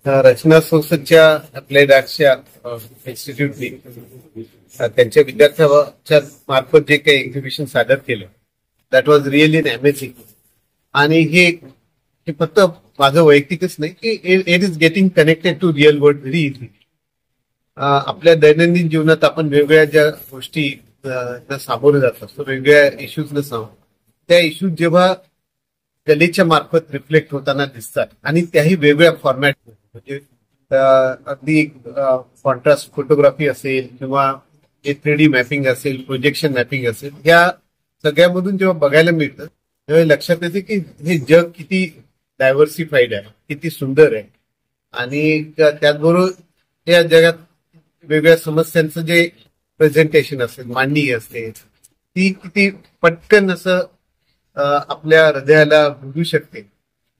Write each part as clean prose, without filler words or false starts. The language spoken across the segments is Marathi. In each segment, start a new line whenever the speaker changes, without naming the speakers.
रचना संस्थेच्या अप्लाइड आर्ट्सच्या इन्स्टिट्यूटनी त्यांच्या विद्यार्थ्यांच्या मार्फत जे काही एक्झिबिशन सादर केलं दॅट वॉज रिअली अमेझिंग. आणि हे फक्त माझं वैयक्तिकच नाही की it is getting connected to real world very easy. आपल्या दैनंदिन जीवनात आपण वेगवेगळ्या ज्या गोष्टी सामोरे जात असतो, वेगवेगळ्या इश्यूज त्या इश्यूज जेव्हा कलेच्या मार्फत रिफ्लेक्ट होताना दिसतात आणि त्याही वेगवेगळ्या फॉर्मॅट, म्हणजे अगदी कॉन्ट्रास्ट फोटोग्राफी असेल किंवा 3D मॅपिंग असेल, प्रोजेक्शन मॅपिंग असेल, या सगळ्यामधून जेव्हा बघायला मिळतं तेव्हा लक्षात येते की हे जग किती डायव्हर्सिफाईड आहे, किती सुंदर आहे. आणि त्याचबरोबर या जगात वेगवेगळ्या समस्यांचं जे प्रेझेंटेशन असेल, मांडणी असते, ती किती पटकन असं आपल्या हृदयाला भिडू शकते.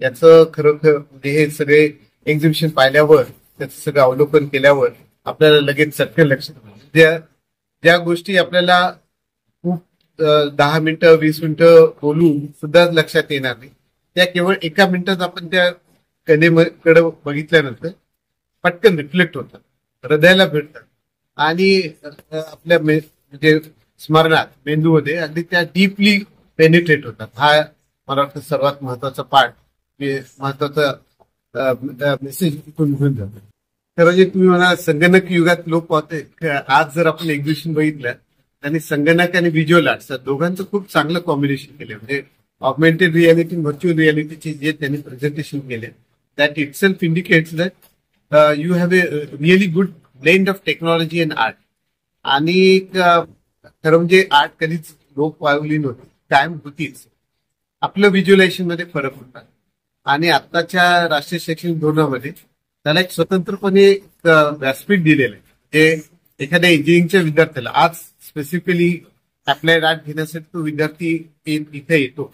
याचं खरोखर म्हणजे हे सगळे एक्झिबिशन पाहिल्यावर, त्याचं सगळं अवलोकन केल्यावर आपल्याला लगेच चटकन लक्षात ज्या गोष्टी आपल्याला खूप 10 मिनिटं 20 मिनिटं बोलून सुद्धा लक्षात येणार नाही, त्या केवळ एका मिनिटात आपण त्या कलेकडे बघितल्यानंतर पटकन रिफ्लेक्ट होतात, हृदयाला भेटतात आणि आपल्या म्हणजे स्मरणात, मेंदूमध्ये अगदी त्या डीपली पेनिट्रेट होतात. हा मला वाटतं सर्वात महत्वाचा पार्ट, महत्वाचा मेसेज तिथून घेऊन जातो. तर म्हणजे तुम्ही म्हणा संगणक युगात लोक पाहते, आज जर आपण एक्झिबिशन बघितलं आणि संगणक आणि व्हिज्युअल आर्ट्स दोघांचं खूप चांगलं कॉम्बिनेशन केलं. म्हणजे ऑगमेंटेड रियालिटी, व्हर्च्युअल रियालिटीचे जे त्यांनी प्रेझेंटेशन केले, that it self indicates that you have a really good blend of technology and art. आणि खरं म्हणजे आर्ट कधीच लोक पावली नव्हती, कायम होतीच. आपलं व्हिज्युअलायझेशन मध्ये फरक होता आणि आत्ताच्या राष्ट्रीय शैक्षणिक धोरणामध्ये त्याला एक स्वतंत्रपणे व्यासपीठ दिलेलं आहे. जे एखाद्या इंजिनिअरिंगच्या विद्यार्थ्याला आज स्पेसिफिकली अप्लाइड आर्ट घेण्यासाठी तो विद्यार्थी इथे येतो.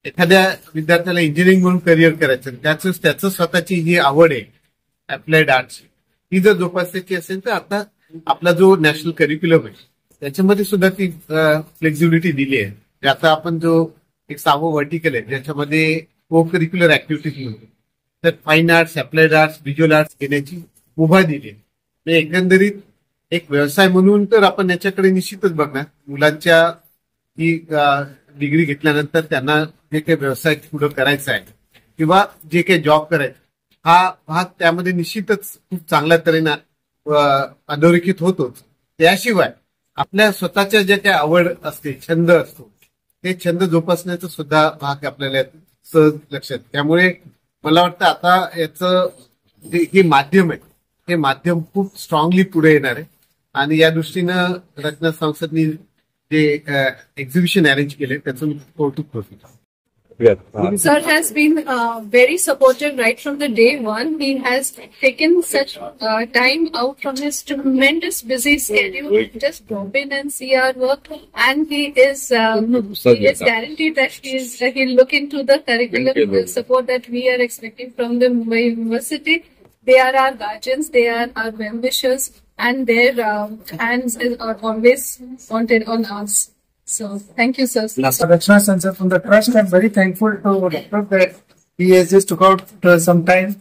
एखाद्या विद्यार्थ्याला इंजिनिअरिंग म्हणून करिअर करायचं, त्याचं स्वतःची जी आवड आहे अप्लाइड आर्टची, ती जर जोपासायची असेल तर आता आपला जो नॅशनल करिक्युलम आहे त्याच्यामध्ये सुद्धा ती फ्लेक्झिबिलिटी दिली आहे. आता आपण जो एक 6वं व्हर्टिकल आहे ज्याच्यामध्ये को करिक्युलर ऍक्टिव्हिटीज म्हणतो, तर fine arts, applied arts, visual arts घेण्याची मुभा दिली आहे. एकंदरीत एक व्यवसाय म्हणून तर आपण याच्याकडे निश्चितच बघणार. मुलांच्या ही डिग्री घेतल्यानंतर त्यांना जे काही व्यवसाय पुढे करायचा आहे किंवा जे काही जॉब करायचा, हा भाग त्यामध्ये निश्चितच खूप चांगल्या तऱ्हेनं अधोरेखित होतोच. त्याशिवाय आपल्या स्वतःच्या ज्या काही आवड असते, छंद असतो, ते छंद जोपासण्याचा सुद्धा भाग आपल्याला सहज लक्षात. त्यामुळे मला वाटतं आता याचं जे माध्यम आहे हे माध्यम खूप स्ट्रॉंगली पुढे येणार आहे. आणि या दृष्टीनं रचना संस्थेने जे एक्झिबिशन अरेंज केले त्याचं मी कौतुक करतो.
Sir has been very supportive right from the day one. He has taken such time out from his tremendous busy schedule to just drop in and see our work. And he is guaranteed that he'll look into the curriculum support that we are expecting from the Mumbai University. They are our guardians, they are our well-wishers, and their hands are always wanted on us. So, thank you, sir.
Rachna Sansar from the trust. I'm very thankful to Dr. that he has just took out some time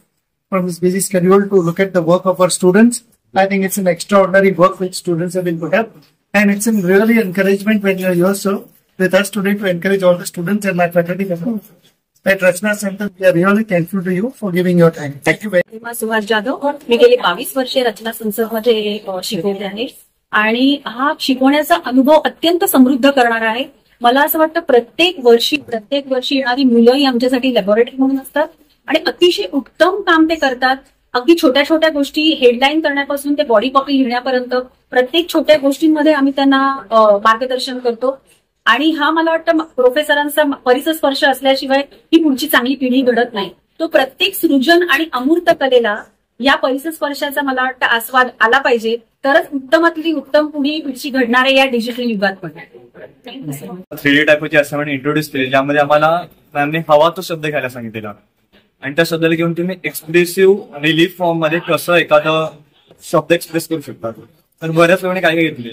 from his busy schedule to look at the work of our students. I think it's an extraordinary work which students have been put up, and it's a really encouragement when you're here, sir, with us today to encourage all the students and my faculty members. At Rachna Center, we are really thankful to you for giving your time. Thank you very much.
Suhas Jadhav, मी गेली 22 वर्षे रचना संस्थेमध्ये शिकवते आहे आणि हा शिकवण्याचा अनुभव अत्यंत समृद्ध करणारा आहे. मला असं वाटतं प्रत्येक वर्षी येणारी मुलंही आमच्यासाठी लॅबोरेटरी म्हणून असतात आणि अतिशय उत्तम काम ते करतात. अगदी छोट्या छोट्या गोष्टी हेडलाईन करण्यापासून ते बॉडी कॉपी लिहिण्यापर्यंत प्रत्येक छोट्या गोष्टींमध्ये आम्ही त्यांना मार्गदर्शन करतो. आणि हा मला वाटतं प्रोफेसरांचा परिसर स्पर्श असल्याशिवाय ही पुढची चांगली पिढी घडत नाही. तो प्रत्येक सृजन आणि अमूर्त कलेला या परिसर स्पर्शाचा मला वाटतं आस्वाद आला पाहिजे, तरच उत्तमातली उत्तम पुढची घडणाऱ्या या डिजिटल युगात पण.
3D टायपोची असाइनमेंट इंट्रोड्यूस केली, ज्यामध्ये आम्हाला मॅमने हवा तो शब्द घ्यायला सांगितलेला आणि त्या शब्दाला घेऊन तुम्ही एक्सप्रेसिव्ह रिलीफ फॉर्म मध्ये कसं एखादा शब्द एक्सप्रेस करू शकता. तर बऱ्याच लोकांनी काय घेतले,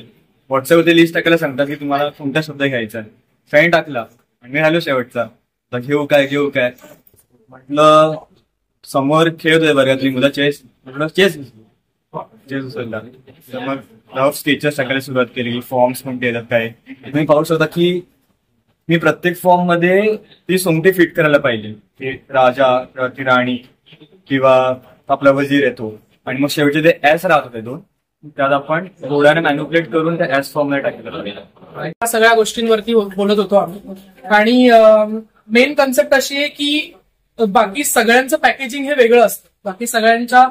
व्हॉट्सअपवरती लिस्ट टाकायला सांगतात की तुम्हाला कोणता शब्द घ्यायचा आहे. फॅन टाकला आणि मी राहिलो शेवटचा, घेऊ काय म्हटलं समोर खेळत होते वर्गातली मुलं चेस उचलला. तर मग रफ स्केचेस टाकायला सुरुवात केली. फॉर्म्स पण येतात काय तुम्ही पाहू शकता की मी प्रत्येक फॉर्म मध्ये ती सोंगटी फिट करायला पाहिजे की राजा की राणी किंवा आपला वजीर येतो. आणि मग शेवटी ते एस राहत होते दोन, त्यात आपण घोड्याने मॅन्युप्युलेट करून त्या एस फॉर्म मध्ये टाकलं.
या सगळ्या गोष्टींवरती बोलत होतो आम्ही. आणि मेन कन्सेप्ट अशी आहे की बाकी सगळ्यांचं पॅकेजिंग हे वेगळं असतं. बाकी सगळ्यांच्या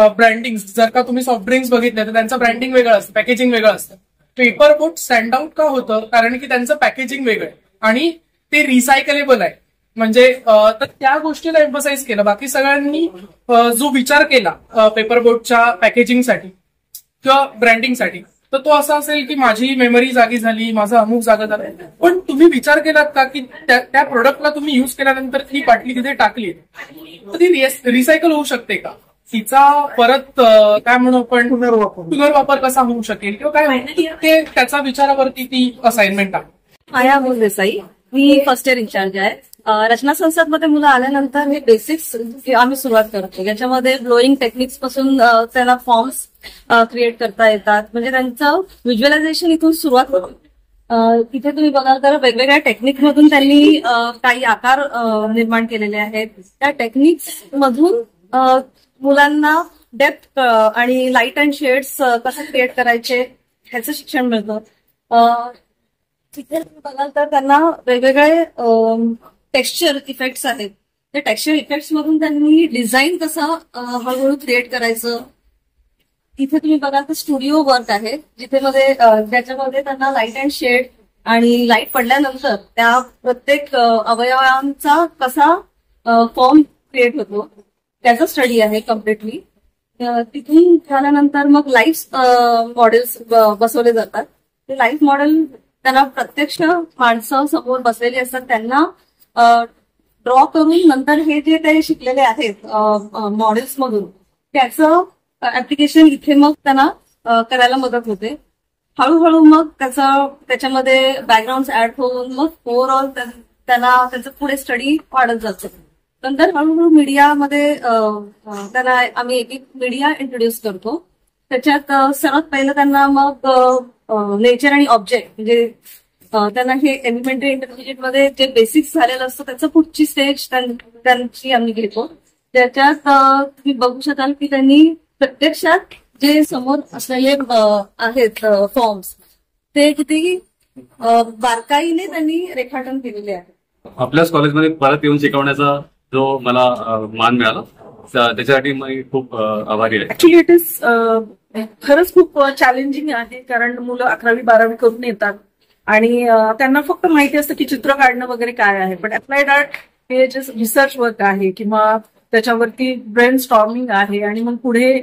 ब्रँडिंग, जर का तुम्ही सॉफ्ट ड्रिंक्स बघितले तर त्यांचं ब्रँडिंग वेगळं असतं, पॅकेजिंग वेगळं असतं. पेपर बोट स्टँड आउट का होतं, कारण की त्यांचं पॅकेजिंग वेगळं आहे आणि ते रिसायकलेबल आहे. म्हणजे तर त्या गोष्टीला एम्फसाइज केलं. बाकी सगळ्यांनी जो विचार केला पेपर बोटच्या पॅकेजिंगसाठी किंवा ब्रँडिंगसाठी, तर तो असा असेल की माझी मेमरी जागी झाली, माझं अमुक जागा झालं. पण तुम्ही विचार केलात का की त्या प्रोडक्टला तुम्ही युज केल्यानंतर ती बाटली तिथे टाकली तर ती रिसायकल होऊ शकते का, तिचा परत काय म्हणू आपण पुनर्वापर कसा होऊ शकेल किंवा काय ते त्याचा विचारावरती ती असाइनमेंट आहे.
माया देसाई, मी फर्स्ट इयर इंचार्ज आहे. रचना संसदमध्ये मुलं आल्यानंतर हे बेसिक्स आम्ही सुरुवात करतो. याच्यामध्ये ब्लोईंग टेक्निक्स पासून त्यांना फॉर्म्स क्रिएट करता येतात. म्हणजे त्यांचं व्हिज्युअलायझेशन इथून सुरुवात होतो. इथे तुम्ही बघाल तर वेगवेगळ्या टेक्निक मधून त्यांनी काही आकार निर्माण केलेले आहेत. त्या टेक्निक्स मधून मुलांना डेप्थ आणि लाईट अँड शेड्स कसं क्रिएट करायचे ह्याचं शिक्षण मिळतं. तिथे तुम्ही बघाल तर त्यांना वेगवेगळे टेक्स्चर इफेक्ट्स आहेत. त्या टेक्स्चर इफेक्ट्स मधून त्यांनी डिझाईन कसं हळूहळू क्रिएट करायचं. इथे तुम्ही बघाल तर स्टुडिओ वर्क आहे, ज्याच्यामध्ये त्यांना लाईट अँड शेड आणि लाईट पडल्यानंतर त्या प्रत्येक अवयवांचा कसा फॉर्म क्रिएट होतो त्याचा स्टडी आहे कम्प्लिटली. तिथून झाल्यानंतर मग लाईफ मॉडेल्स बसवले जातात. ते लाईफ मॉडेल त्यांना प्रत्यक्ष माणसं समोर बसलेली असतात, त्यांना ड्रॉ करून नंतर हे जे ते शिकलेले आहेत मॉडेल्स मधून त्याचं ऍप्लिकेशन इथे मग त्यांना करायला मदत होते. हळूहळू मग त्याच्यामध्ये बॅकग्राऊंड ऍड होऊन मग ओव्हरऑल त्यांना त्याचं पुढे स्टडी वाढत जातं. नंतर हळूहळू मीडियामध्ये त्यांना आम्ही एक मीडिया इंट्रोड्यूस करतो. त्याच्यात सर्वात पहिलं त्यांना मग नेचर आणि ऑब्जेक्ट, म्हणजे त्यांना हे एलिमेंटरी इंटरमिजिएट मध्ये जे बेसिक्स झालेलं असतं त्याचं पुढची स्टेज त्यांची आम्ही घेतो. त्याच्यात तुम्ही बघू शकाल की त्यांनी प्रत्यक्षात जे समोर असलेले आहेत फॉर्म्स ते किती बारकाईने त्यांनी रेखाटन केलेले आहे.
आपल्याच कॉलेजमध्ये परत येऊन शिकवण्याचा जो मला मान मिळाला त्याच्यासाठी मी खूप आभारी आहे.
ऍक्च्युली इट इज खरंच खूप चॅलेंजिंग आहे, कारण मुलं 11वी-12वी करून येतात आणि त्यांना फक्त माहिती असतं की चित्र काढणं वगैरे काय आहे. पण अप्लाइड आर्ट हे जे रिसर्च वर्क आहे किंवा त्याच्यावरती ब्रेन स्टॉर्मिंग आहे आणि मग पुढे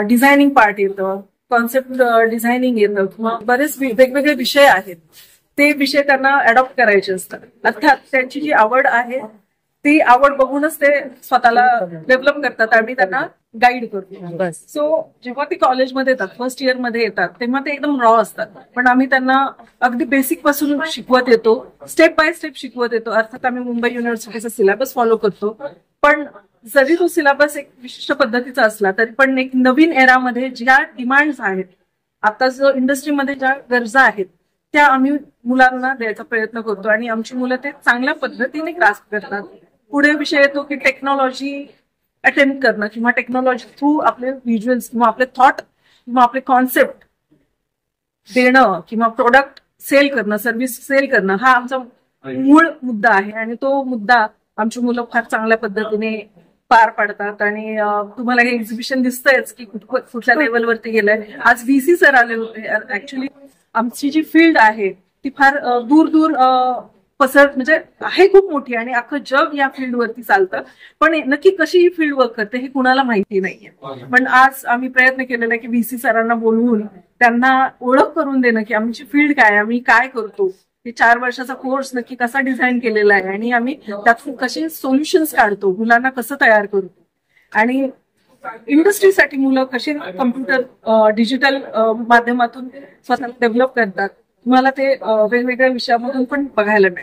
डिझायनिंग पार्ट येतं, कॉन्सेप्ट डिझायनिंग येतं किंवा बरेच वेगवेगळे विषय आहेत. ते विषय त्यांना अडॉप्ट करायचे असतात. अर्थात त्यांची जी आवड आहे ती आवड बघूनच ते स्वतःला डेव्हलप करतात आणि त्यांना गाईड करतो. सो जेव्हा ते कॉलेजमध्ये येतात, फर्स्ट इयर मध्ये येतात, तेव्हा ते एकदम रॉ असतात. पण आम्ही त्यांना अगदी बेसिक पासून शिकवत येतो, स्टेप बाय स्टेप शिकवत येतो. अर्थात आम्ही मुंबई युनिव्हर्सिटीचा सिलेबस फॉलो करतो, पण जरी तो सिलेबस एक विशिष्ट पद्धतीचा असला तरी पण एक नवीन एरामध्ये ज्या डिमांड्स आहेत, आता जो इंडस्ट्रीमध्ये ज्या गरजा आहेत त्या आम्ही मुलांना द्यायचा प्रयत्न करतो आणि आमची मुलं ते चांगल्या पद्धतीने ग्रास्प करतात. पुढे विषय येतो की टेक्नॉलॉजी अटेम्प्ट करणं किंवा टेक्नॉलॉजी थ्रू आपले व्हिज्युअल्स किंवा आपले थॉट किंवा आपले कॉन्सेप्ट देणं किंवा प्रोडक्ट सेल करणं, सर्व्हिस सेल करणं हा आमचा मूळ मुद्दा आहे आणि तो मुद्दा आमची मुलं फार चांगल्या पद्धतीने पार पाडतात. आणि तुम्हाला हे एक्झिबिशन दिसतंयच की कुठल्या लेवलवरती गेलंय. आज VC सर आले होते. ऍक्च्युली आमची जी फील्ड आहे ती फार दूर दूर म्हणजे आहे खूप मोठी आणि अख्खं जग या फील्डवरती चालतं, पण नक्की कशी ही फील्ड वर्क करते हे कुणाला माहिती नाहीये. पण आज आम्ही प्रयत्न केलेला आहे की VC सरांना बोलवून त्यांना ओळख करून देणं की आमची फील्ड काय, आम्ही काय करतो, हे 4 वर्षाचा कोर्स नक्की कसा डिझाईन केलेला आहे आणि आम्ही त्यातून कसे सोल्युशन्स काढतो, मुलांना कसं तयार करतो आणि इंडस्ट्रीसाठी मुलं कसे कम्प्युटर डिजिटल माध्यमातून स्वतःला डेव्हलप करतात. तुम्हाला ते वेगवेगळ्या विषयामधून पण बघायला मिळेल.